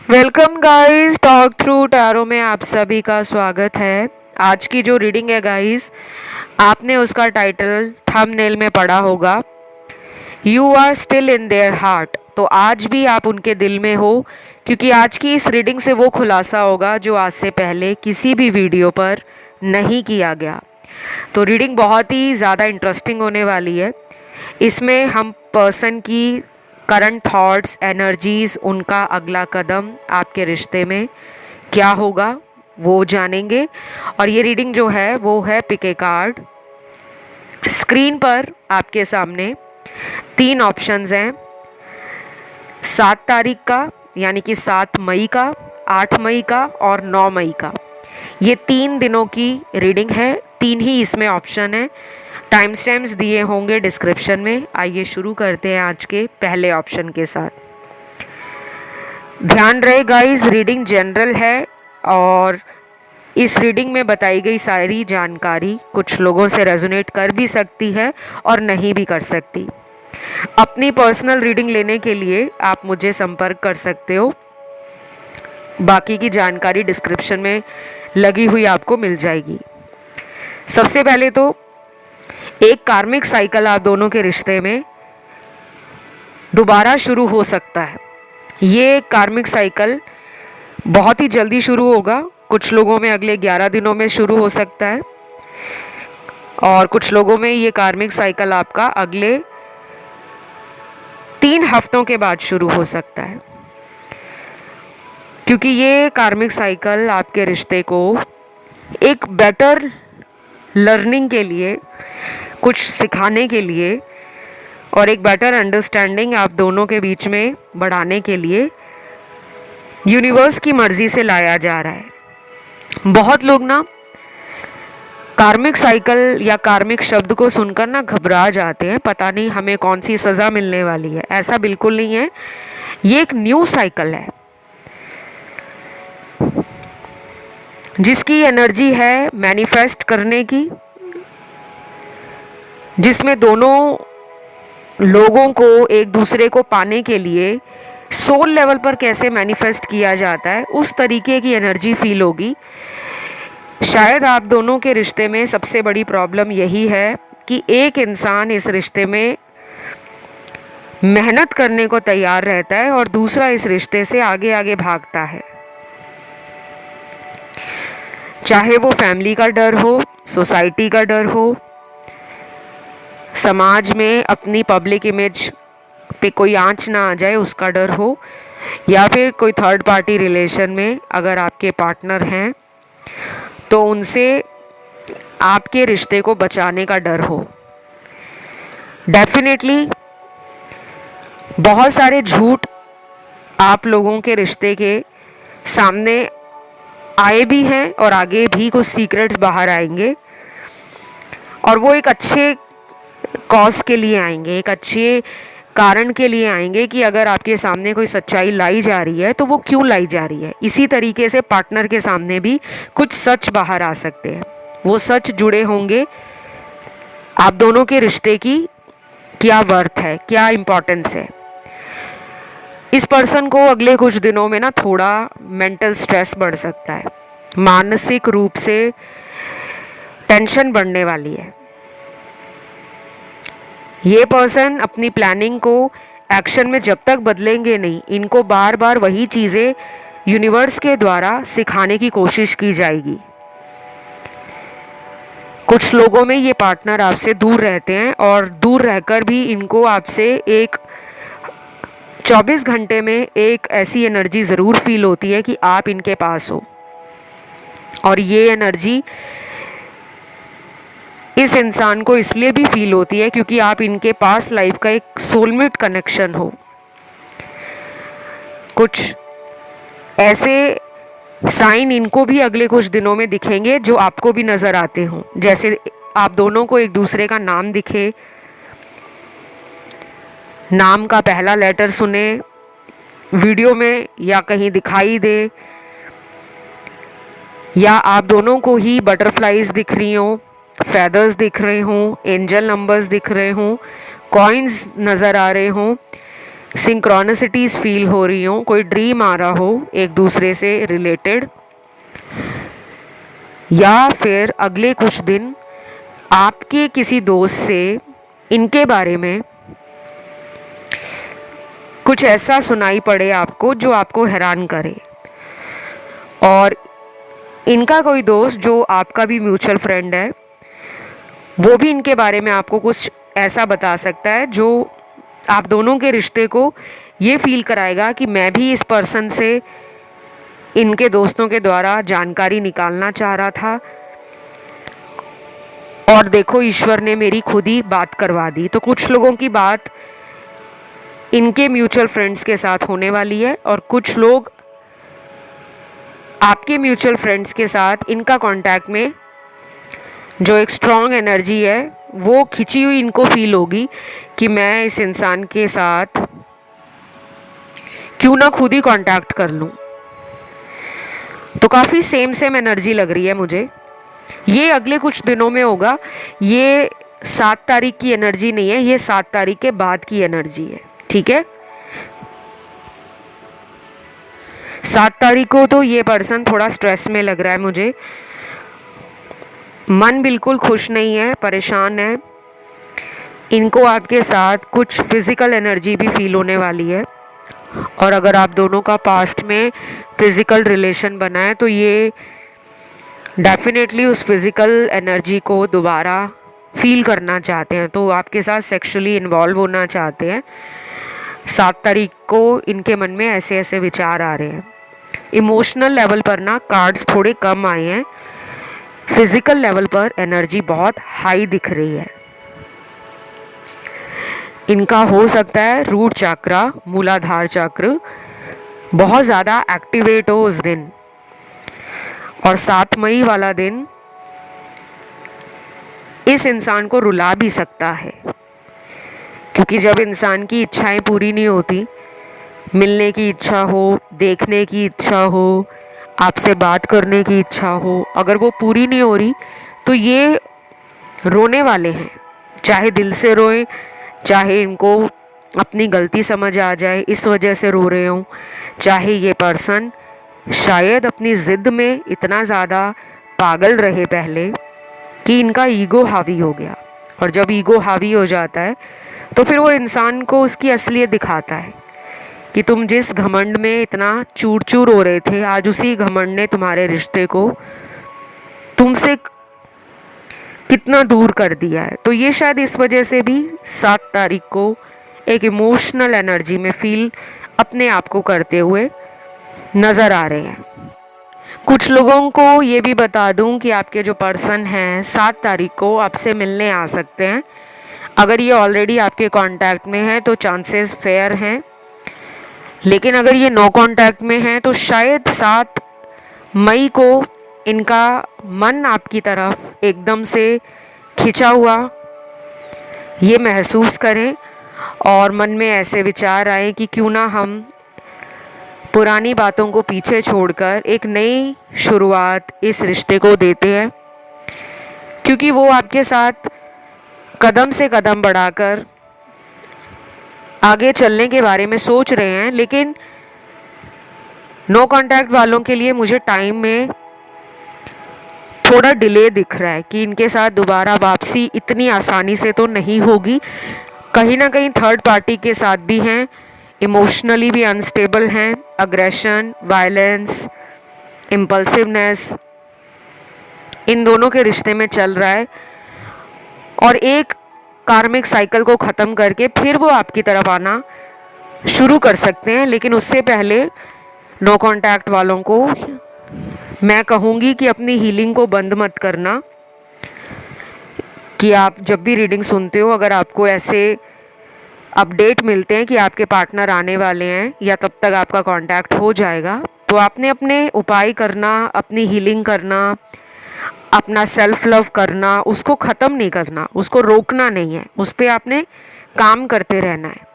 Welcome guys, talk through tarot में आप सभी का स्वागत है। आज की जो रीडिंग है गाइस, आपने उसका टाइटल थंबनेल में पढ़ा होगा, you are still in their heart. तो आज भी आप उनके दिल में हो, क्योंकि आज की इस रीडिंग से वो खुलासा होगा जो आज से पहले किसी भी वीडियो पर नहीं किया गया। तो रीडिंग बहुत ही ज़्यादा इंटरेस्टिंग होने वाली है। इसमें हम पर्सन की करंट थॉट्स, एनर्जीज, उनका अगला कदम आपके रिश्ते में क्या होगा वो जानेंगे। और ये रीडिंग जो है वो है पिक ए कार्ड। स्क्रीन पर आपके सामने 3 ऑप्शंस हैं, 7 तारीख का यानी कि 7 मई का, 8 मई का और 9 मई का। ये 3 दिनों की रीडिंग है, 3 ही इसमें ऑप्शन है। टाइम स्टैम्प्स दिए होंगे डिस्क्रिप्शन में। आइए शुरू करते हैं आज के पहले ऑप्शन के साथ। ध्यान रहे गाइस, रीडिंग जनरल है और इस रीडिंग में बताई गई सारी जानकारी कुछ लोगों से रेजोनेट कर भी सकती है और नहीं भी कर सकती। अपनी पर्सनल रीडिंग लेने के लिए आप मुझे संपर्क कर सकते हो। बाकी की जानकारी डिस्क्रिप्शन में लगी हुई आपको मिल जाएगी। सबसे पहले तो एक कार्मिक साइकिल आप दोनों के रिश्ते में दोबारा शुरू हो सकता है। ये कार्मिक साइकिल बहुत ही जल्दी शुरू होगा। कुछ लोगों में अगले 11 दिनों में शुरू हो सकता है और कुछ लोगों में ये कार्मिक साइकिल आपका अगले 3 हफ्तों के बाद शुरू हो सकता है, क्योंकि ये कार्मिक साइकिल आपके रिश्ते को एक बेटर लर्निंग के लिए, कुछ सिखाने के लिए और एक बेटर अंडरस्टैंडिंग आप दोनों के बीच में बढ़ाने के लिए यूनिवर्स की मर्जी से लाया जा रहा है। बहुत लोग ना कार्मिक साइकिल या कार्मिक शब्द को सुनकर ना घबरा जाते हैं, पता नहीं हमें कौन सी सज़ा मिलने वाली है। ऐसा बिल्कुल नहीं है। ये एक न्यू साइकिल है जिसकी एनर्जी है मैनिफेस्ट करने की, जिसमें दोनों लोगों को एक दूसरे को पाने के लिए सोल लेवल पर कैसे मैनिफेस्ट किया जाता है उस तरीके की एनर्जी फील होगी। शायद आप दोनों के रिश्ते में सबसे बड़ी प्रॉब्लम यही है कि एक इंसान इस रिश्ते में मेहनत करने को तैयार रहता है और दूसरा इस रिश्ते से आगे आगे भागता है। चाहे वो फैमिली का डर हो, सोसाइटी का डर हो, समाज में अपनी पब्लिक इमेज पे कोई आंच ना आ जाए उसका डर हो, या फिर कोई थर्ड पार्टी रिलेशन में अगर आपके पार्टनर हैं तो उनसे आपके रिश्ते को बचाने का डर हो। डेफिनेटली बहुत सारे झूठ आप लोगों के रिश्ते के सामने आए भी हैं और आगे भी कुछ सीक्रेट्स बाहर आएंगे, और वो एक अच्छे कॉज के लिए आएंगे, एक अच्छे कारण के लिए आएंगे कि अगर आपके सामने कोई सच्चाई लाई जा रही है तो वो क्यों लाई जा रही है। इसी तरीके से पार्टनर के सामने भी कुछ सच बाहर आ सकते हैं। वो सच जुड़े होंगे आप दोनों के रिश्ते की क्या वर्थ है, क्या इम्पोर्टेंस है। इस पर्सन को अगले कुछ दिनों में ना थोड़ा मेंटल स्ट्रेस बढ़ सकता है, मानसिक रूप से टेंशन बढ़ने वाली है। ये पर्सन अपनी प्लानिंग को एक्शन में जब तक बदलेंगे नहीं, इनको बार बार वही चीज़ें यूनिवर्स के द्वारा सिखाने की कोशिश की जाएगी। कुछ लोगों में ये पार्टनर आपसे दूर रहते हैं और दूर रहकर भी इनको आपसे एक 24 घंटे में एक ऐसी एनर्जी ज़रूर फील होती है कि आप इनके पास हो, और ये एनर्जी इस इंसान को इसलिए भी फील होती है क्योंकि आप इनके पास लाइफ का एक सोलमेट कनेक्शन हो। कुछ ऐसे साइन इनको भी अगले कुछ दिनों में दिखेंगे जो आपको भी नज़र आते हों, जैसे आप दोनों को एक दूसरे का नाम दिखे, नाम का पहला लेटर सुने वीडियो में या कहीं दिखाई दे, या आप दोनों को ही बटरफ्लाइज दिख रही हों, फेदर्स दिख रहे हों, एंजल नंबर्स दिख रहे हों, कॉइन्स नज़र आ रहे हों, सिंक्रोनिसिटीज फील हो रही हो, कोई ड्रीम आ रहा हो एक दूसरे से रिलेटेड, या फिर अगले कुछ दिन आपके किसी दोस्त से इनके बारे में कुछ ऐसा सुनाई पड़े आपको जो आपको हैरान करे, और इनका कोई दोस्त जो आपका भी म्यूचुअल फ्रेंड है वो भी इनके बारे में आपको कुछ ऐसा बता सकता है जो आप दोनों के रिश्ते को ये फील कराएगा कि मैं भी इस पर्सन से इनके दोस्तों के द्वारा जानकारी निकालना चाह रहा था और देखो ईश्वर ने मेरी खुद ही बात करवा दी। तो कुछ लोगों की बात इनके म्यूचुअल फ्रेंड्स के साथ होने वाली है और कुछ लोग आपके म्यूचुअल फ्रेंड्स के साथ इनका कांटेक्ट में जो एक स्ट्रॉन्ग एनर्जी है वो खिंची हुई इनको फील होगी कि मैं इस इंसान के साथ क्यों ना खुद ही कांटेक्ट कर लूँ। तो काफ़ी सेम सेम एनर्जी लग रही है मुझे। ये अगले कुछ दिनों में होगा, ये 7 तारीख की एनर्जी नहीं है, ये 7 तारीख के बाद की एनर्जी है, ठीक है। 7 तारीख को तो ये पर्सन थोड़ा स्ट्रेस में लग रहा है मुझे, मन बिल्कुल खुश नहीं है, परेशान है। इनको आपके साथ कुछ फिज़िकल एनर्जी भी फील होने वाली है, और अगर आप दोनों का पास्ट में फिज़िकल रिलेशन बना है तो ये डेफिनेटली उस फिज़िकल एनर्जी को दोबारा फील करना चाहते हैं, तो आपके साथ सेक्सुअली इन्वॉल्व होना चाहते हैं। 7 तारीख को इनके मन में ऐसे ऐसे विचार आ रहे हैं। इमोशनल लेवल पर ना कार्ड्स थोड़े कम आए हैं, फिजिकल लेवल पर एनर्जी बहुत हाई दिख रही है। इनका हो सकता है रूट चक्रा, मूलाधार चक्र बहुत ज़्यादा एक्टिवेट हो उस दिन, और 7 मई वाला दिन इस इंसान को रुला भी सकता है, क्योंकि जब इंसान की इच्छाएं पूरी नहीं होती, मिलने की इच्छा हो, देखने की इच्छा हो, आपसे बात करने की इच्छा हो, अगर वो पूरी नहीं हो रही तो ये रोने वाले हैं। चाहे दिल से रोएं, चाहे इनको अपनी गलती समझ आ जाए इस वजह से रो रहे हों, चाहे ये पर्सन शायद अपनी ज़िद में इतना ज़्यादा पागल रहे पहले कि इनका ईगो हावी हो गया, और जब ईगो हावी हो जाता है तो फिर वो इंसान को उसकी असलियत दिखाता है कि तुम जिस घमंड में इतना चूर चूर हो रहे थे, आज उसी घमंड ने तुम्हारे रिश्ते को तुमसे कितना दूर कर दिया है। तो ये शायद इस वजह से भी 7 तारीख को एक इमोशनल एनर्जी में फील अपने आप को करते हुए नज़र आ रहे हैं। कुछ लोगों को ये भी बता दूं कि आपके जो पर्सन हैं 7 तारीख को आपसे मिलने आ सकते हैं। अगर ये ऑलरेडी आपके कांटेक्ट में है तो चांसेस फेयर हैं, लेकिन अगर ये नो कांटेक्ट में है तो शायद 7 मई को इनका मन आपकी तरफ एकदम से खिंचा हुआ ये महसूस करें, और मन में ऐसे विचार आए कि क्यों ना हम पुरानी बातों को पीछे छोड़कर एक नई शुरुआत इस रिश्ते को देते हैं, क्योंकि वो आपके साथ कदम से कदम बढ़ाकर आगे चलने के बारे में सोच रहे हैं। लेकिन नो कांटेक्ट वालों के लिए मुझे टाइम में थोड़ा डिले दिख रहा है कि इनके साथ दोबारा वापसी इतनी आसानी से तो नहीं होगी। कहीं ना कहीं थर्ड पार्टी के साथ भी हैं, इमोशनली भी अनस्टेबल हैं, अग्रेशन, वायलेंस, इम्पल्सिवनेस इन दोनों के रिश्ते में चल रहा है, और एक कार्मिक साइकिल को ख़त्म करके फिर वो आपकी तरफ आना शुरू कर सकते हैं। लेकिन उससे पहले नो कांटेक्ट वालों को मैं कहूँगी कि अपनी हीलिंग को बंद मत करना, कि आप जब भी रीडिंग सुनते हो अगर आपको ऐसे अपडेट मिलते हैं कि आपके पार्टनर आने वाले हैं या तब तक आपका कांटेक्ट हो जाएगा, तो आपने अपने उपाय करना, अपनी हीलिंग करना, अपना सेल्फ लव करना, उसको ख़त्म नहीं करना, उसको रोकना नहीं है, उस पर आपने काम करते रहना है।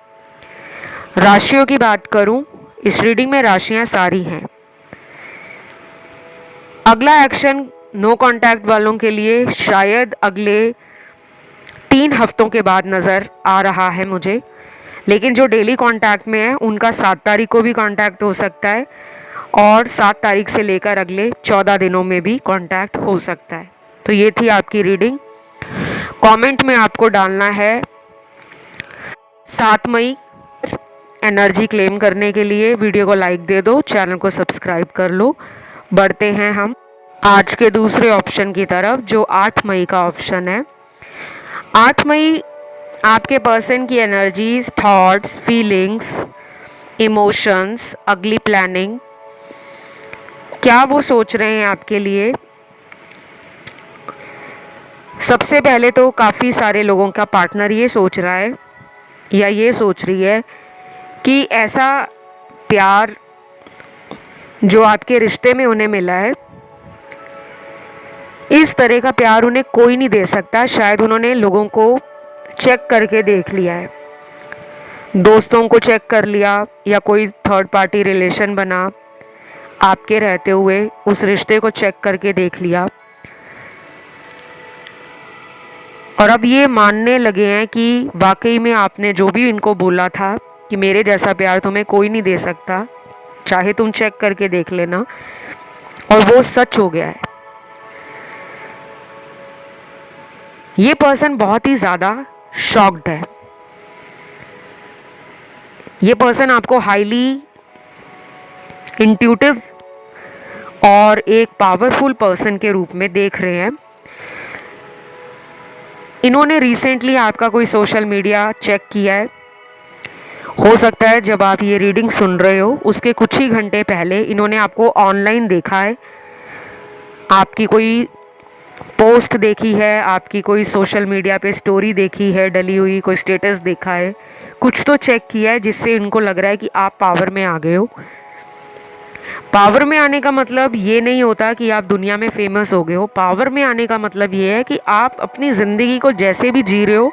राशियों की बात करूं, इस रीडिंग में राशियां सारी हैं। अगला एक्शन नो कांटेक्ट वालों के लिए शायद अगले 3 हफ्तों के बाद नज़र आ रहा है मुझे, लेकिन जो डेली कांटेक्ट में है उनका 7 तारीख को भी कांटेक्ट हो सकता है और 7 तारीख से लेकर अगले 14 दिनों में भी कांटेक्ट हो सकता है। तो ये थी आपकी रीडिंग। कमेंट में आपको डालना है 7 मई एनर्जी क्लेम करने के लिए। वीडियो को लाइक दे दो, चैनल को सब्सक्राइब कर लो। बढ़ते हैं हम आज के दूसरे ऑप्शन की तरफ, जो 8 मई का ऑप्शन है। 8 मई आपके पर्सन की एनर्जीज, थॉट्स, फीलिंग्स, इमोशंस, अगली प्लानिंग, क्या वो सोच रहे हैं आपके लिए। सबसे पहले तो काफ़ी सारे लोगों का पार्टनर ये सोच रहा है या ये सोच रही है कि ऐसा प्यार जो आपके रिश्ते में उन्हें मिला है, इस तरह का प्यार उन्हें कोई नहीं दे सकता। शायद उन्होंने लोगों को चेक करके देख लिया है, दोस्तों को चेक कर लिया या कोई थर्ड पार्टी रिलेशन बना, आपके रहते हुए उस रिश्ते को चेक करके देख लिया और अब ये मानने लगे हैं कि वाकई में आपने जो भी इनको बोला था कि मेरे जैसा प्यार तुम्हें कोई नहीं दे सकता, चाहे तुम चेक करके देख लेना, और वो सच हो गया है। ये पर्सन बहुत ही ज़्यादा शॉक्ड है। ये पर्सन आपको हाईली इंट्यूटिव और एक पावरफुल पर्सन के रूप में देख रहे हैं। इन्होंने रिसेंटली आपका कोई सोशल मीडिया चेक किया है। हो सकता है जब आप ये रीडिंग सुन रहे हो उसके कुछ ही घंटे पहले इन्होंने आपको ऑनलाइन देखा है, आपकी कोई पोस्ट देखी है, आपकी कोई सोशल मीडिया पे स्टोरी देखी है डली हुई, कोई स्टेटस देखा है, कुछ तो चेक किया है जिससे इनको लग रहा है कि आप पावर में आ गए हो। पावर में आने का मतलब ये नहीं होता कि आप दुनिया में फेमस हो गए हो। पावर में आने का मतलब ये है कि आप अपनी ज़िंदगी को जैसे भी जी रहे हो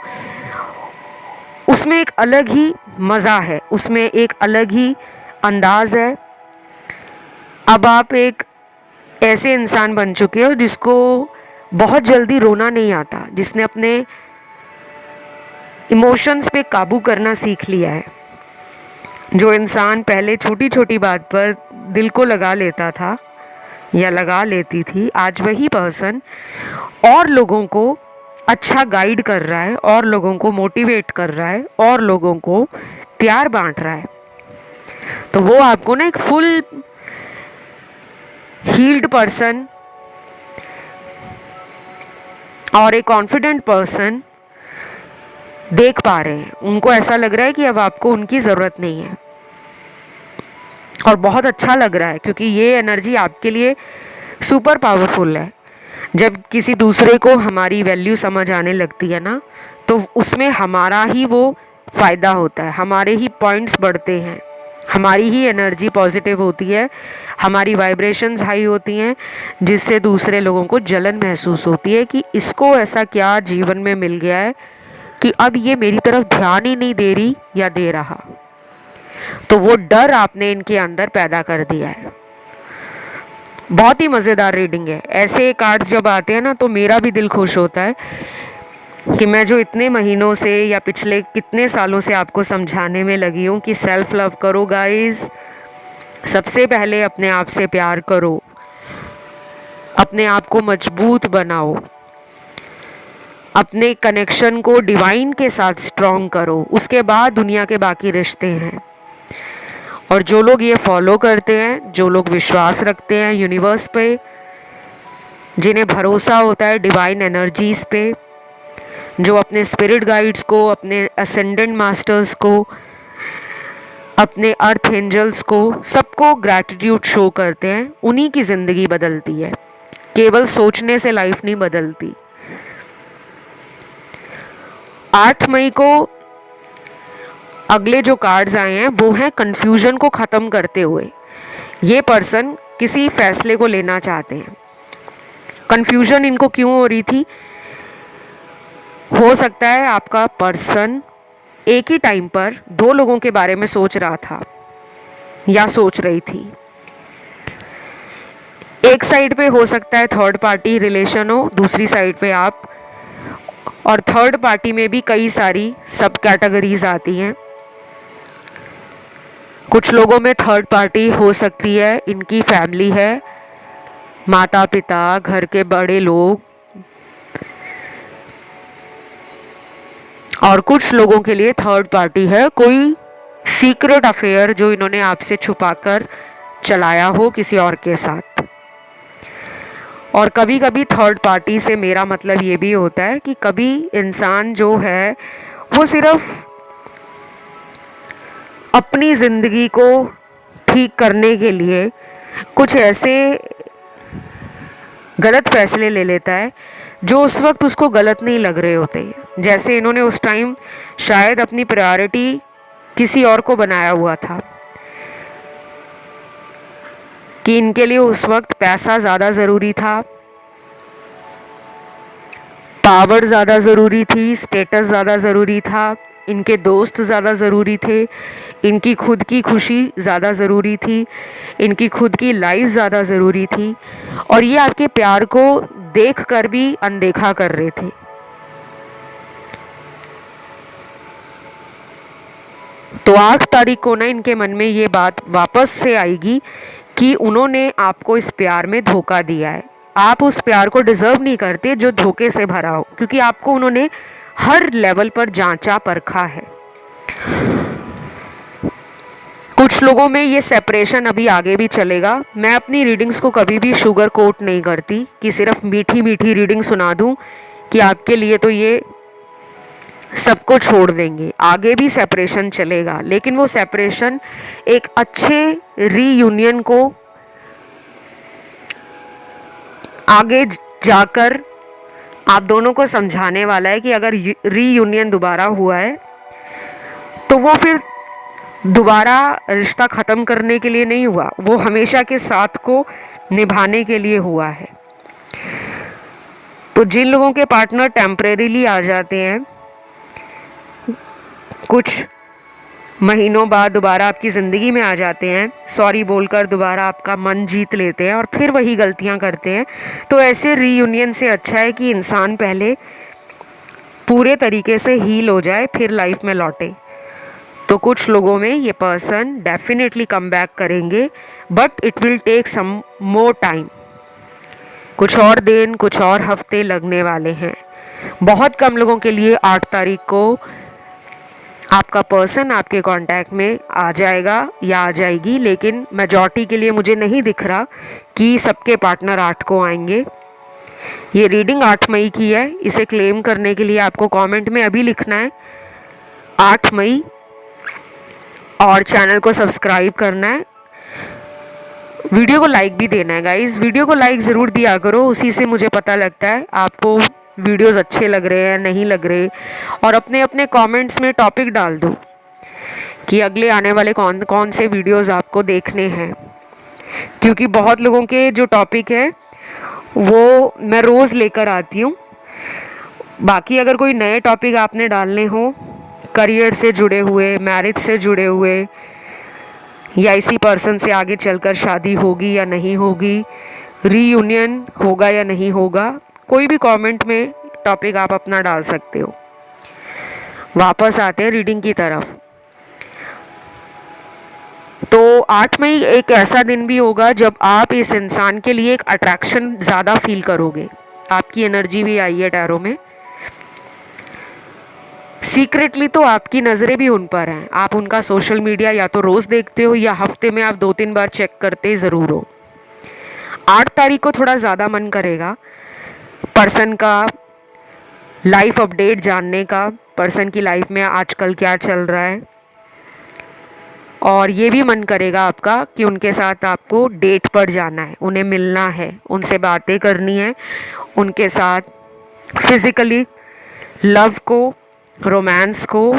उसमें एक अलग ही मज़ा है, उसमें एक अलग ही अंदाज़ है। अब आप एक ऐसे इंसान बन चुके हो जिसको बहुत जल्दी रोना नहीं आता, जिसने अपने इमोशंस पे काबू करना सीख लिया है। जो इंसान पहले छोटी छोटी बात पर दिल को लगा लेता था या लगा लेती थी, आज वही पर्सन और लोगों को अच्छा गाइड कर रहा है, और लोगों को मोटिवेट कर रहा है, और लोगों को प्यार बांट रहा है। तो वो आपको ना एक फुल हील्ड पर्सन और एक कॉन्फिडेंट पर्सन देख पा रहे हैं। उनको ऐसा लग रहा है कि अब आपको उनकी ज़रूरत नहीं है, और बहुत अच्छा लग रहा है क्योंकि ये एनर्जी आपके लिए सुपर पावरफुल है। जब किसी दूसरे को हमारी वैल्यू समझ आने लगती है ना, तो उसमें हमारा ही वो फ़ायदा होता है, हमारे ही पॉइंट्स बढ़ते हैं, हमारी ही एनर्जी पॉजिटिव होती है, हमारी वाइब्रेशंस हाई होती हैं, जिससे दूसरे लोगों को जलन महसूस होती है कि इसको ऐसा क्या जीवन में मिल गया है कि अब ये मेरी तरफ ध्यान ही नहीं दे रही या दे रहा। तो वो डर आपने इनके अंदर पैदा कर दिया है। बहुत ही मज़ेदार रीडिंग है। ऐसे कार्ड्स जब आते हैं ना तो मेरा भी दिल खुश होता है कि मैं जो इतने महीनों से या पिछले कितने सालों से आपको समझाने में लगी हूँ कि सेल्फ लव करो गाइस। सबसे पहले अपने आप से प्यार करो, अपने आप को मजबूत बनाओ, अपने कनेक्शन को डिवाइन के साथ स्ट्रॉन्ग करो, उसके बाद दुनिया के बाकी रिश्ते हैं। और जो लोग ये फॉलो करते हैं, जो लोग विश्वास रखते हैं यूनिवर्स पे, जिन्हें भरोसा होता है डिवाइन एनर्जीज़ पे, जो अपने स्पिरिट गाइड्स को, अपने असेंडेंट मास्टर्स को, अपने अर्थ एंजल्स को, सबको ग्रैटिट्यूड शो करते हैं, उन्हीं की ज़िंदगी बदलती है। केवल सोचने से लाइफ नहीं बदलती। 8 मई को अगले जो कार्ड्स आए हैं वो हैं कन्फ्यूजन को ख़त्म करते हुए। ये पर्सन किसी फैसले को लेना चाहते हैं। कन्फ्यूजन इनको क्यों हो रही थी? हो सकता है आपका पर्सन एक ही टाइम पर 2 लोगों के बारे में सोच रहा था या सोच रही थी। एक साइड पे हो सकता है थर्ड पार्टी रिलेशन हो, दूसरी साइड पे आप, और थर्ड पार्टी में भी कई सारी सब कैटेगरीज आती हैं। कुछ लोगों में थर्ड पार्टी हो सकती है, इनकी फैमिली है, माता पिता, घर के बड़े लोग। और कुछ लोगों के लिए थर्ड पार्टी है कोई सीक्रेट अफेयर जो इन्होंने आपसे छुपाकर चलाया हो किसी और के साथ। और कभी कभी थर्ड पार्टी से मेरा मतलब ये भी होता है कि कभी इंसान जो है वो सिर्फ अपनी ज़िंदगी को ठीक करने के लिए कुछ ऐसे गलत फैसले ले लेता है जो उस वक्त उसको गलत नहीं लग रहे होते। जैसे इन्होंने उस टाइम शायद अपनी प्रायोरिटी किसी और को बनाया हुआ था कि इनके लिए उस वक्त पैसा ज़्यादा ज़रूरी था, पावर ज़्यादा ज़रूरी थी, स्टेटस ज़्यादा ज़रूरी था, इनके दोस्त ज़्यादा ज़रूरी थे, इनकी खुद की खुशी ज़्यादा ज़रूरी थी, इनकी खुद की लाइफ ज़्यादा ज़रूरी थी, और ये आपके प्यार को देख कर भी अनदेखा कर रहे थे। तो 8 तारीख को ना इनके मन में ये बात वापस से आएगी कि उन्होंने आपको इस प्यार में धोखा दिया है। आप उस प्यार को डिज़र्व नहीं करते जो धोखे से भरा हो, क्योंकि आपको उन्होंने हर लेवल पर जांचा परखा है। कुछ लोगों में ये सेपरेशन अभी आगे भी चलेगा। मैं अपनी रीडिंग्स को कभी भी शुगर कोट नहीं करती कि सिर्फ मीठी मीठी रीडिंग सुना दूं कि आपके लिए तो ये सबको छोड़ देंगे। आगे भी सेपरेशन चलेगा, लेकिन वो सेपरेशन एक अच्छे रीयूनियन को आगे जाकर आप दोनों को समझाने वाला है कि अगर रीयूनियन दोबारा हुआ है तो वो फिर दोबारा रिश्ता ख़त्म करने के लिए नहीं हुआ, वो हमेशा के साथ को निभाने के लिए हुआ है। तो जिन लोगों के पार्टनर टेम्परेरीली आ जाते हैं, कुछ महीनों बाद दोबारा आपकी ज़िंदगी में आ जाते हैं, सॉरी बोलकर दोबारा आपका मन जीत लेते हैं और फिर वही गलतियां करते हैं, तो ऐसे रीयूनियन से अच्छा है कि इंसान पहले पूरे तरीके से हील हो जाए फिर लाइफ में लौटे। तो कुछ लोगों में ये पर्सन डेफिनेटली कम बैक करेंगे, but it will take some more time. कुछ और दिन, कुछ और हफ्ते लगने वाले हैं। बहुत कम लोगों के लिए 8 तारीख को आपका पर्सन आपके कांटेक्ट में आ जाएगा या आ जाएगी, लेकिन मेजॉरिटी के लिए मुझे नहीं दिख रहा कि सबके पार्टनर 8 को आएंगे। ये रीडिंग 8 मई की है। इसे क्लेम करने के लिए आपको कमेंट में अभी लिखना है 8 मई और चैनल को सब्सक्राइब करना है। वीडियो को लाइक भी देना है गाइस, वीडियो को लाइक ज़रूर दिया करो, उसी से मुझे पता लगता है आपको वीडियोस अच्छे लग रहे हैं नहीं लग रहे। और अपने अपने कमेंट्स में टॉपिक डाल दो कि अगले आने वाले कौन कौन से वीडियोस आपको देखने हैं, क्योंकि बहुत लोगों के जो टॉपिक है वो मैं रोज़ लेकर आती हूँ। बाकी अगर कोई नए टॉपिक आपने डालने हो, करियर से जुड़े हुए, मैरिज से जुड़े हुए, या इसी पर्सन से आगे चलकर शादी होगी या नहीं होगी, रीयूनियन होगा या नहीं होगा, कोई भी कमेंट में टॉपिक आप अपना डाल सकते हो। वापस आते हैं रीडिंग की तरफ। तो 8 मई एक ऐसा दिन भी होगा जब आप इस इंसान के लिए एक अट्रैक्शन ज़्यादा फील करोगे। आपकी एनर्जी भी आई है टैरो में। सीक्रेटली तो आपकी नज़रें भी उन पर हैं। आप उनका सोशल मीडिया या तो रोज़ देखते हो या हफ्ते में आप 2-3 बार चेक करते ज़रूर हो। 8 तारीख को थोड़ा ज़्यादा मन करेगा पर्सन का लाइफ अपडेट जानने का, पर्सन की लाइफ में आजकल क्या चल रहा है, और ये भी मन करेगा आपका कि उनके साथ आपको डेट पर जाना है, उन्हें मिलना है, उनसे बातें करनी है, उनके साथ फिज़िकली लव को, रोमांस को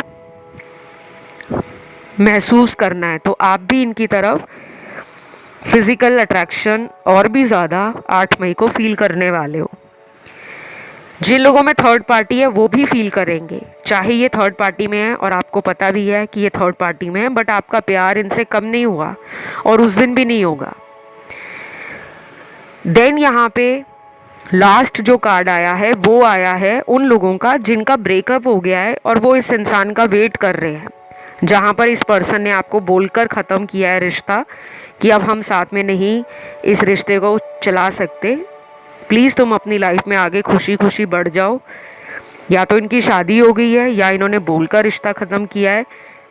महसूस करना है। तो आप भी इनकी तरफ फिज़िकल अट्रैक्शन और भी ज़्यादा 8 मई को फील करने वाले हो। जिन लोगों में थर्ड पार्टी है वो भी फील करेंगे, चाहे ये थर्ड पार्टी में है और आपको पता भी है कि ये थर्ड पार्टी में है, बट आपका प्यार इनसे कम नहीं हुआ और उस दिन भी नहीं होगा। देन यहाँ पे लास्ट जो कार्ड आया है वो आया है उन लोगों का जिनका ब्रेकअप हो गया है और वो इस इंसान का वेट कर रहे हैं। जहाँ पर इस पर्सन ने आपको बोलकर ख़त्म किया है रिश्ता कि अब हम साथ में नहीं इस रिश्ते को चला सकते, प्लीज़ तुम अपनी लाइफ में आगे खुशी खुशी बढ़ जाओ। या तो इनकी शादी हो गई है या इन्होंने बोलकर रिश्ता ख़त्म किया है।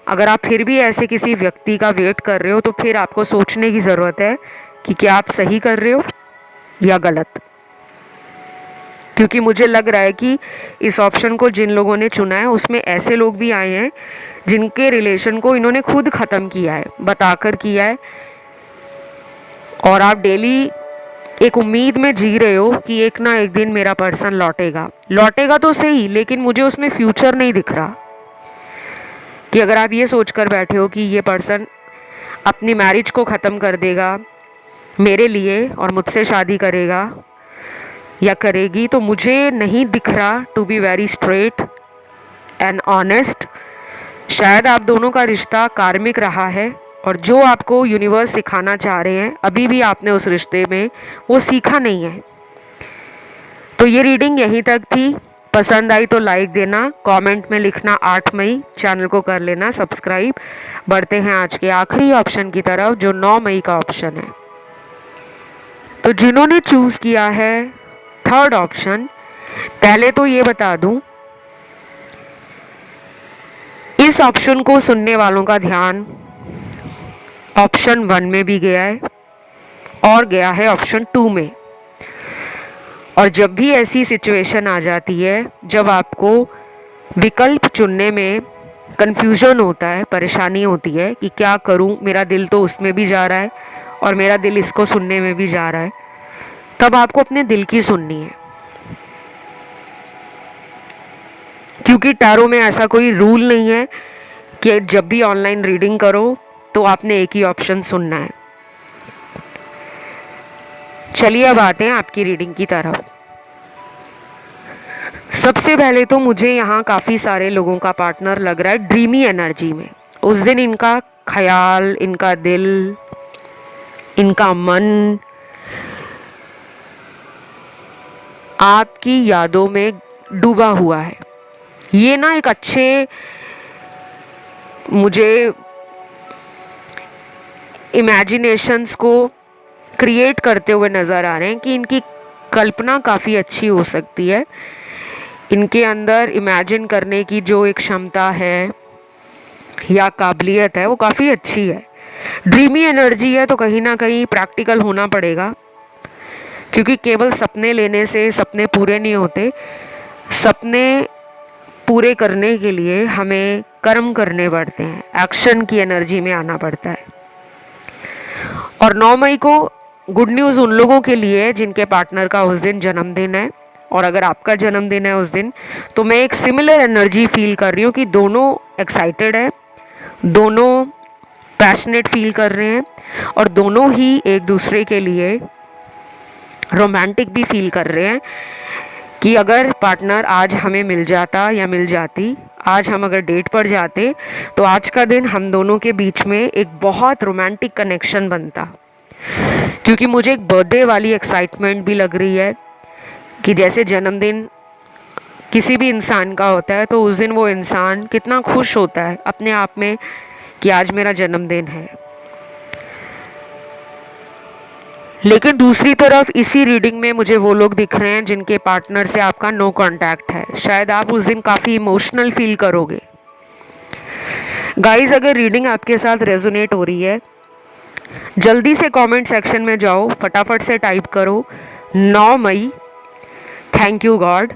अगर आप फिर भी ऐसे किसी व्यक्ति का वेट कर रहे हो तो फिर आपको सोचने की ज़रूरत है कि क्या आप सही कर रहे हो या गलत। क्योंकि मुझे लग रहा है कि इस ऑप्शन को जिन लोगों ने चुना है उसमें ऐसे लोग भी आए हैं जिनके रिलेशन को इन्होंने खुद ख़त्म किया है, बताकर किया है, और आप डेली एक उम्मीद में जी रहे हो कि एक ना एक दिन मेरा पर्सन लौटेगा तो सही, लेकिन मुझे उसमें फ्यूचर नहीं दिख रहा। कि अगर आप ये सोच कर बैठे हो कि ये पर्सन अपनी मैरिज को ख़त्म कर देगा मेरे लिए और मुझसे शादी करेगा या करेगी, तो मुझे नहीं दिख रहा, to be very straight and honest. शायद आप दोनों का रिश्ता कार्मिक रहा है और जो आपको यूनिवर्स सिखाना चाह रहे हैं अभी भी आपने उस रिश्ते में वो सीखा नहीं है। तो ये रीडिंग यहीं तक थी। पसंद आई तो लाइक देना, कमेंट में लिखना 8 मई, चैनल को कर लेना सब्सक्राइब। बढ़ते हैं आज के आखिरी ऑप्शन की तरफ जो 9 मई का ऑप्शन है। तो जिन्होंने चूज़ किया है थर्ड ऑप्शन, पहले तो ये बता दूं, इस ऑप्शन को सुनने वालों का ध्यान ऑप्शन 1 में भी गया है और गया है ऑप्शन 2 में। और जब भी ऐसी सिचुएशन आ जाती है जब आपको विकल्प चुनने में कंफ्यूजन होता है, परेशानी होती है कि क्या करूं, मेरा दिल तो उसमें भी जा रहा है और मेरा दिल इसको सुनने में भी जा रहा है, तब आपको अपने दिल की सुननी है। क्योंकि टैरो में ऐसा कोई रूल नहीं है कि जब भी ऑनलाइन रीडिंग करो तो आपने एक ही ऑप्शन सुनना है। चलिए अब आते हैं आपकी रीडिंग की तरफ। सबसे पहले तो मुझे यहाँ काफ़ी सारे लोगों का पार्टनर लग रहा है ड्रीमी एनर्जी में। उस दिन इनका ख्याल, इनका दिल, इनका मन आपकी यादों में डूबा हुआ है। ये ना एक अच्छे, मुझे इमेजिनेशंस को क्रिएट करते हुए नज़र आ रहे हैं कि इनकी कल्पना काफ़ी अच्छी हो सकती है। इनके अंदर इमेजिन करने की जो एक क्षमता है या काबिलियत है वो काफ़ी अच्छी है। ड्रीमी एनर्जी है तो कहीं ना कहीं प्रैक्टिकल होना पड़ेगा, क्योंकि केवल सपने लेने से सपने पूरे नहीं होते। सपने पूरे करने के लिए हमें कर्म करने पड़ते हैं, एक्शन की एनर्जी में आना पड़ता है। और 9 मई को गुड न्यूज़ उन लोगों के लिए जिनके पार्टनर का उस दिन जन्मदिन है, और अगर आपका जन्मदिन है उस दिन, तो मैं एक सिमिलर एनर्जी फील कर रही हूँ कि दोनों एक्साइटेड है, दोनों पैशनेट फील कर रहे हैं और दोनों ही एक दूसरे के लिए रोमांटिक भी फील कर रहे हैं कि अगर पार्टनर आज हमें मिल जाता या मिल जाती, आज हम अगर डेट पर जाते तो आज का दिन हम दोनों के बीच में एक बहुत रोमांटिक कनेक्शन बनता। क्योंकि मुझे एक बर्थडे वाली एक्साइटमेंट भी लग रही है कि जैसे जन्मदिन किसी भी इंसान का होता है तो उस दिन वो इंसान कितना खुश होता है अपने आप में कि आज मेरा जन्मदिन है। लेकिन दूसरी तरफ इसी रीडिंग में मुझे वो लोग दिख रहे हैं जिनके पार्टनर से आपका नो कांटेक्ट है। शायद आप उस दिन काफ़ी इमोशनल फील करोगे। गाइस, अगर रीडिंग आपके साथ रेजोनेट हो रही है, जल्दी से कमेंट सेक्शन में जाओ, फटाफट से टाइप करो 9 मई, थैंक यू गॉड।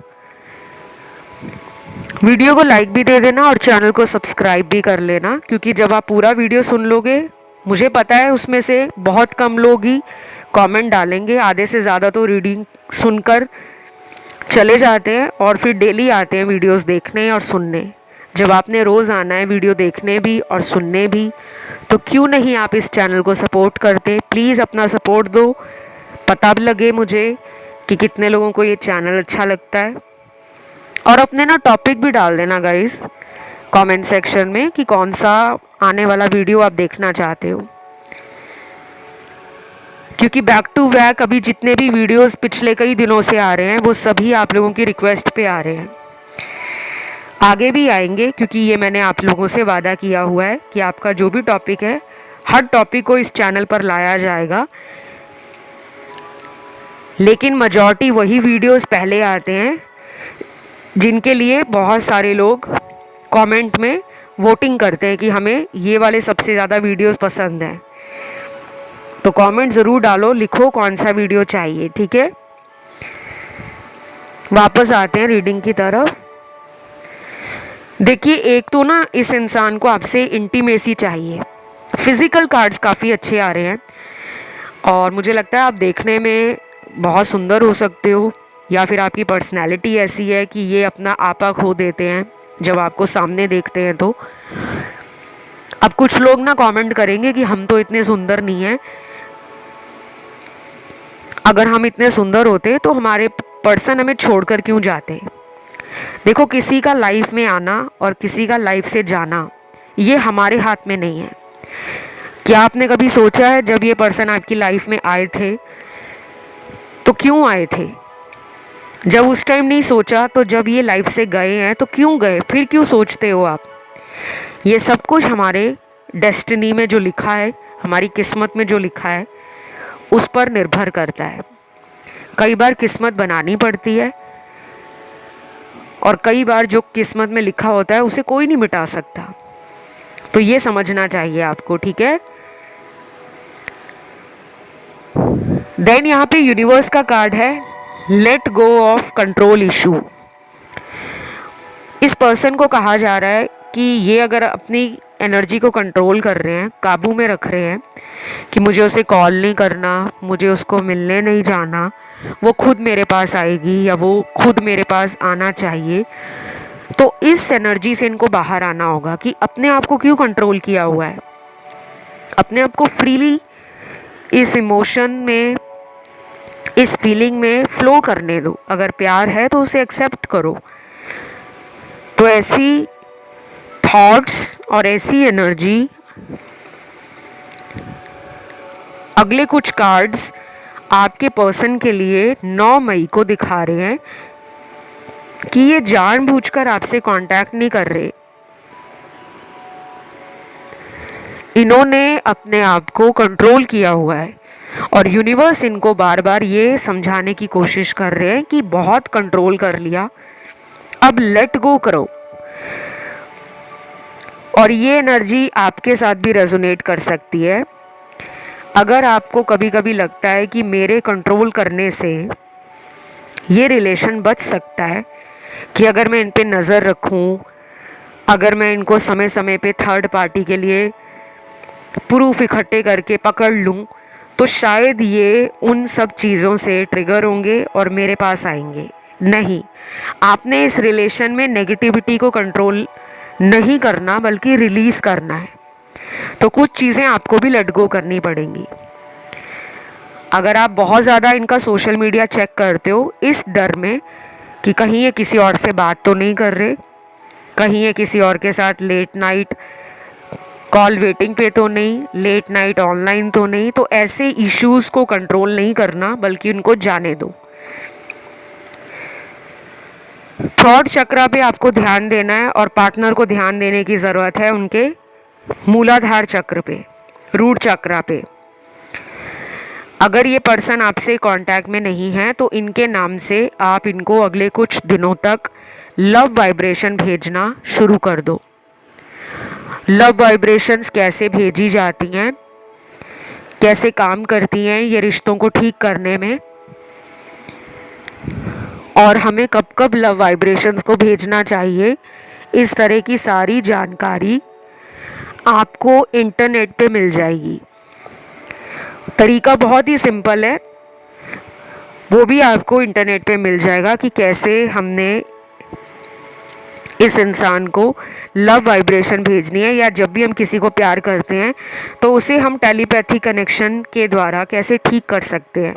वीडियो को लाइक भी दे देना और चैनल को सब्सक्राइब भी कर लेना, क्योंकि जब आप पूरा वीडियो सुन लोगे, मुझे पता है उसमें से बहुत कम लोग ही कमेंट डालेंगे, आधे से ज़्यादा तो रीडिंग सुनकर चले जाते हैं और फिर डेली आते हैं वीडियोस देखने और सुनने। जब आपने रोज़ आना है वीडियो देखने भी और सुनने भी, तो क्यों नहीं आप इस चैनल को सपोर्ट करते। प्लीज़ अपना सपोर्ट दो, पता भी लगे मुझे कि कितने लोगों को ये चैनल अच्छा लगता है। और अपने ना टॉपिक भी डाल देना गाइस कमेंट सेक्शन में कि कौन सा आने वाला वीडियो आप देखना चाहते हो, क्योंकि बैक टू बैक अभी जितने भी वीडियोस पिछले कई दिनों से आ रहे हैं वो सभी आप लोगों की रिक्वेस्ट पे आ रहे हैं। आगे भी आएंगे, क्योंकि ये मैंने आप लोगों से वादा किया हुआ है कि आपका जो भी टॉपिक है, हर टॉपिक को इस चैनल पर लाया जाएगा। लेकिन मेजॉरिटी वही वीडियोस पहले आते हैं जिनके लिए बहुत सारे लोग कमेंट में वोटिंग करते हैं कि हमें ये वाले सबसे ज़्यादा वीडियोस पसंद हैं। तो कमेंट ज़रूर डालो, लिखो कौन सा वीडियो चाहिए, ठीक है। वापस आते हैं रीडिंग की तरफ। देखिए, एक तो ना इस इंसान को आपसे इंटीमेसी चाहिए। फिज़िकल कार्ड्स काफ़ी अच्छे आ रहे हैं और मुझे लगता है आप देखने में बहुत सुंदर हो सकते हो, या फिर आपकी पर्सनैलिटी ऐसी है कि ये अपना आपा खो देते हैं जब आपको सामने देखते हैं। तो अब कुछ लोग ना कमेंट करेंगे कि हम तो इतने सुंदर नहीं हैं, अगर हम इतने सुंदर होते तो हमारे पर्सन हमें छोड़कर क्यों जाते। देखो, किसी का लाइफ में आना और किसी का लाइफ से जाना ये हमारे हाथ में नहीं है। क्या आपने कभी सोचा है जब ये पर्सन आपकी लाइफ में आए थे तो क्यों आए थे? जब उस टाइम नहीं सोचा तो जब ये लाइफ से गए हैं तो क्यों गए, फिर क्यों सोचते हो आप? ये सब कुछ हमारे डेस्टिनी में जो लिखा है, हमारी किस्मत में जो लिखा है, उस पर निर्भर करता है। कई बार किस्मत बनानी पड़ती है और कई बार जो किस्मत में लिखा होता है उसे कोई नहीं मिटा सकता। तो ये समझना चाहिए आपको, ठीक है। देन यहाँ पे यूनिवर्स का कार्ड है, let go of control issue. इस पर्सन को कहा जा रहा है कि ये अगर अपनी एनर्जी को कंट्रोल कर रहे हैं, काबू में रख रहे हैं कि मुझे उसे कॉल नहीं करना, मुझे उसको मिलने नहीं जाना, वो खुद मेरे पास आएगी या वो खुद मेरे पास आना चाहिए, तो इस एनर्जी से इनको बाहर आना होगा कि अपने आप को क्यों कंट्रोल किया हुआ है। अपने आप को फ्रीली इस इमोशन में, इस फीलिंग में फ्लो करने दो। अगर प्यार है तो उसे एक्सेप्ट करो। तो ऐसी थॉट्स और ऐसी एनर्जी, अगले कुछ कार्ड्स आपके पर्सन के लिए 9 मई को दिखा रहे हैं कि ये जानबूझकर आपसे कांटेक्ट नहीं कर रहे। इन्होंने अपने आप को कंट्रोल किया हुआ है और यूनिवर्स इनको बार बार ये समझाने की कोशिश कर रहे हैं कि बहुत कंट्रोल कर लिया, अब लेट गो करो। और ये एनर्जी आपके साथ भी रेजोनेट कर सकती है। अगर आपको कभी कभी लगता है कि मेरे कंट्रोल करने से ये रिलेशन बच सकता है, कि अगर मैं इन पे नज़र रखूं, अगर मैं इनको समय समय पे थर्ड पार्टी के लिए प्रूफ इकट्ठे करके पकड़ लूं, तो शायद ये उन सब चीज़ों से ट्रिगर होंगे और मेरे पास आएंगे। नहीं, आपने इस रिलेशन में नेगेटिविटी को कंट्रोल नहीं करना, बल्कि रिलीज़ करना है। तो कुछ चीज़ें आपको भी लेट गो करनी पड़ेंगी। अगर आप बहुत ज़्यादा इनका सोशल मीडिया चेक करते हो इस डर में कि कहीं ये किसी और से बात तो नहीं कर रहे, कहीं ये किसी और के साथ लेट नाइट कॉल वेटिंग पे तो नहीं, लेट नाइट ऑनलाइन तो नहीं, तो ऐसे इश्यूज़ को कंट्रोल नहीं करना, बल्कि उनको जाने दो। थर्ड चक्रा पे आपको ध्यान देना है और पार्टनर को ध्यान देने की ज़रूरत है उनके मूलाधार चक्र पे, रूट चक्रा पे। अगर ये पर्सन आपसे कांटेक्ट में नहीं है तो इनके नाम से आप इनको अगले कुछ दिनों तक लव वाइब्रेशन भेजना शुरू कर दो। लव वाइब्रेशंस कैसे भेजी जाती हैं, कैसे काम करती हैं ये रिश्तों को ठीक करने में, और हमें कब कब लव वाइब्रेशंस को भेजना चाहिए, इस तरह की सारी जानकारी आपको इंटरनेट पे मिल जाएगी। तरीका बहुत ही सिंपल है, वो भी आपको इंटरनेट पे मिल जाएगा कि कैसे हमने इस इंसान को लव वाइब्रेशन भेजनी है, या जब भी हम किसी को प्यार करते हैं तो उसे हम टेलीपैथी कनेक्शन के द्वारा कैसे ठीक कर सकते हैं।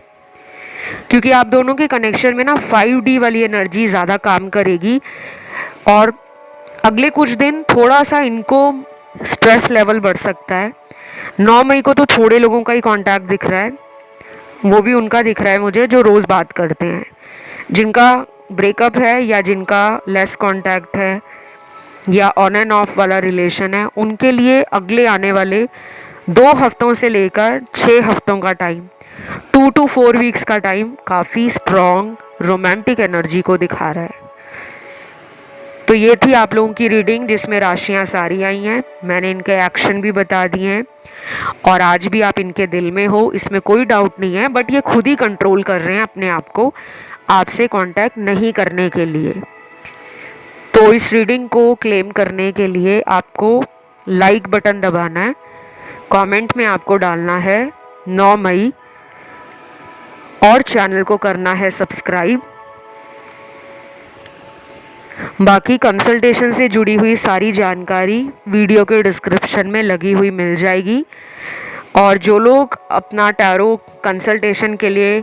क्योंकि आप दोनों के कनेक्शन में ना 5D वाली एनर्जी ज़्यादा काम करेगी और अगले कुछ दिन थोड़ा सा इनको स्ट्रेस लेवल बढ़ सकता है। 9 मई को तो थोड़े लोगों का ही कांटेक्ट दिख रहा है, वो भी उनका दिख रहा है मुझे जो रोज़ बात करते हैं। जिनका ब्रेकअप है या जिनका लेस कांटेक्ट है या ऑन एंड ऑफ वाला रिलेशन है, उनके लिए अगले आने वाले 2 हफ्तों से लेकर 6 हफ्तों का टाइम, 2 to 4 वीक्स का टाइम काफ़ी स्ट्रॉन्ग रोमांटिक एनर्जी को दिखा रहा है। तो ये थी आप लोगों की रीडिंग जिसमें राशियां सारी आई हैं। मैंने इनके एक्शन भी बता दिए हैं और आज भी आप इनके दिल में हो, इसमें कोई डाउट नहीं है, बट ये खुद ही कंट्रोल कर रहे हैं अपने आप को आपसे कांटेक्ट नहीं करने के लिए। तो इस रीडिंग को क्लेम करने के लिए आपको लाइक बटन दबाना है, कमेंट में आपको डालना है 9 मई और चैनल को करना है सब्सक्राइब। बाकी कंसल्टेशन से जुड़ी हुई सारी जानकारी वीडियो के डिस्क्रिप्शन में लगी हुई मिल जाएगी। और जो लोग अपना टैरो कंसल्टेशन के लिए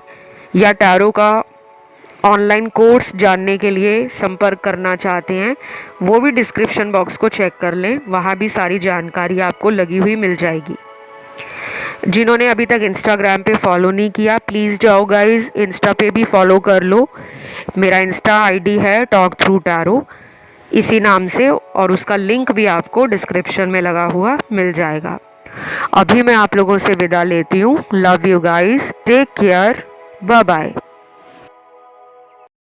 या टैरो का ऑनलाइन कोर्स जानने के लिए संपर्क करना चाहते हैं, वो भी डिस्क्रिप्शन बॉक्स को चेक कर लें, वहाँ भी सारी जानकारी आपको लगी हुई मिल जाएगी। जिन्होंने अभी तक इंस्टाग्राम पे फॉलो नहीं किया, प्लीज़ जाओ गाइस, इंस्टा पे भी फॉलो कर लो। मेरा इंस्टा आईडी है टॉक थ्रू टैरो इसी नाम से, और उसका लिंक भी आपको डिस्क्रिप्शन में लगा हुआ मिल जाएगा। अभी मैं आप लोगों से विदा लेती हूँ। Love you guys, take care, bye bye.